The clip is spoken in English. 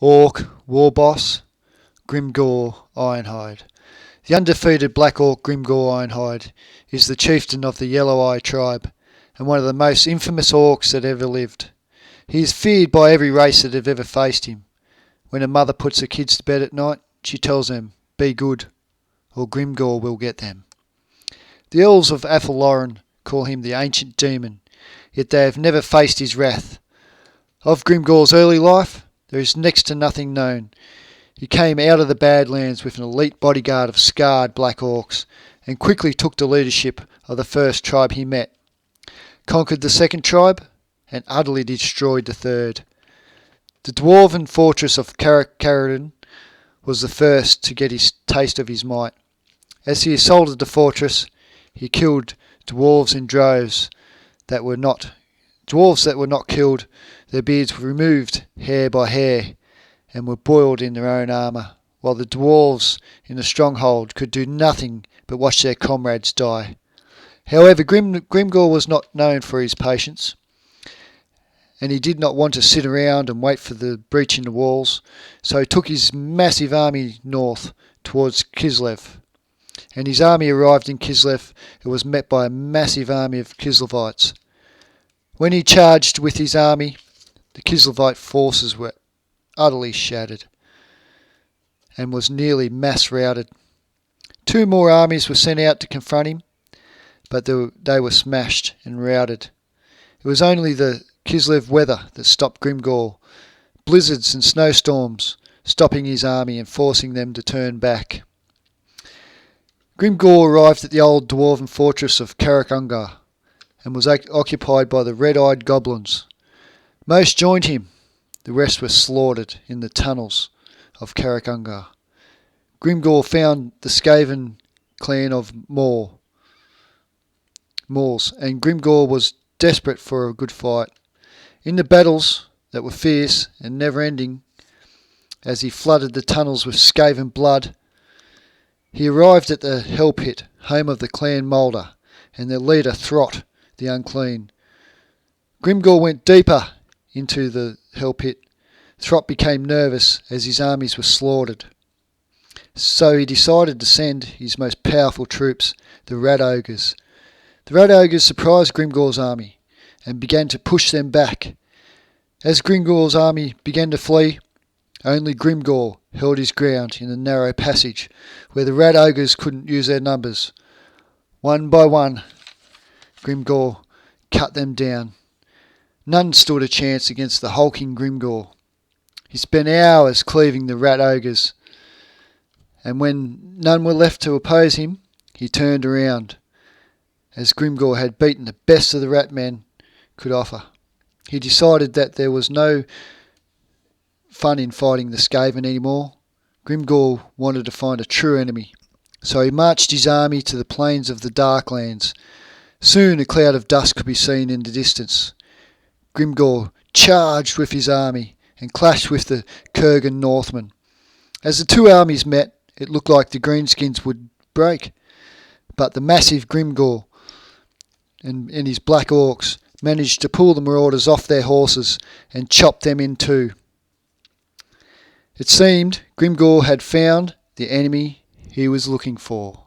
Orc Warboss, Grimgor Ironhide. The undefeated Black Orc Grimgor Ironhide is the chieftain of the Yellow Eye tribe and one of the most infamous orcs that ever lived. He is feared by every race that have ever faced him. When a mother puts her kids to bed at night, she tells them, "Be good, or Grimgor will get them." The elves of Athelloren call him the ancient demon, yet they have never faced his wrath. Of Grimgor's early life, there is next to nothing known. He came out of the Badlands with an elite bodyguard of scarred black orcs, and quickly took the leadership of the first tribe he met, conquered the second tribe, and utterly destroyed the third. The dwarven fortress of Carrick was the first to get his taste of his might. As he assaulted the fortress, he killed dwarves in droves that were not killed. Their beards were removed hair by hair and were boiled in their own armour, while the dwarves in the stronghold could do nothing but watch their comrades die. However, Grimgor was not known for his patience, and he did not want to sit around and wait for the breach in the walls, so he took his massive army north towards Kislev. And his army arrived in Kislev and was met by a massive army of Kislevites. When he charged with his army, the Kislevite forces were utterly shattered and was nearly mass routed. Two more armies were sent out to confront him, but they were smashed and routed. It was only the Kislev weather that stopped Grimgor, blizzards and snowstorms stopping his army and forcing them to turn back. Grimgor arrived at the old dwarven fortress of Carrick and was occupied by the red-eyed goblins. Most joined him, the rest were slaughtered in the tunnels of Carrick. Grimgor found the Skaven clan of Moors, and Grimgor was desperate for a good fight. In the battles that were fierce and never-ending, as he flooded the tunnels with Skaven blood, he arrived at the Hell Pit, home of the clan Moulder, and their leader Throt the Unclean. Grimgor went deeper into the Hell Pit. Throt became nervous as his armies were slaughtered, so he decided to send his most powerful troops, the Rat Ogres. The Rat Ogres surprised Grimgor's army and began to push them back. As Grimgor's army began to flee, only Grimgor held his ground in the narrow passage where the Rat Ogres couldn't use their numbers. One by one, Grimgor cut them down. None stood a chance against the hulking Grimgor. He spent hours cleaving the Rat Ogres, and when none were left to oppose him, he turned around, as Grimgor had beaten the best of the Rat men could offer. He decided that there was no fun in fighting the Skaven anymore. Grimgor wanted to find a true enemy, so he marched his army to the plains of the Darklands. Soon a cloud of dust could be seen in the distance. Grimgor charged with his army and clashed with the Kurgan Northmen. As the two armies met, it looked like the Greenskins would break, but the massive Grimgor and his black orcs managed to pull the marauders off their horses and chop them in two. It seemed Grimgor had found the enemy he was looking for.